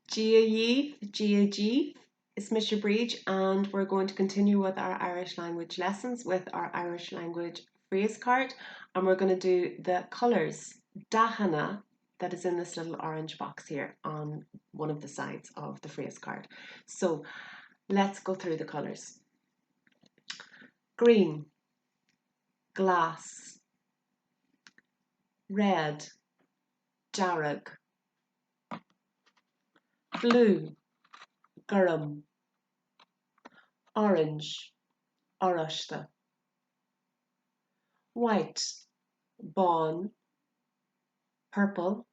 Gia G, it's Mr. Breach, and we're going to continue with our Irish language lessons with our Irish language phrase card, and we're going to do the colours Dahana, that is in this little orange box here on one of the sides of the phrase card. So let's go through the colours. Green, glass. Red, jarrag. Blue, garum. Orange, orashta. White, bawn. Purple,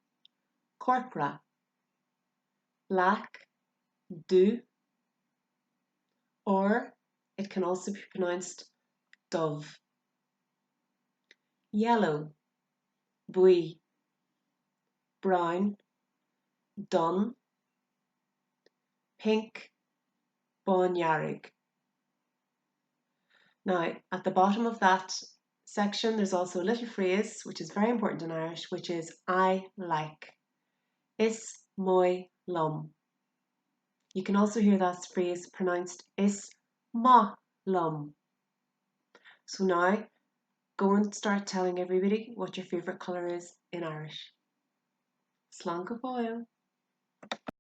corcra. Black, du, or it can also be pronounced dove. Yellow, bui. Brown, dun. Pink, bonyarig. Now, at the bottom of that section, there's also a little phrase which is very important in Irish, which is I like. Is moi lum. You can also hear that phrase pronounced is ma lum. So now, go and start telling everybody what your favourite colour is in Irish. Slán go fóill.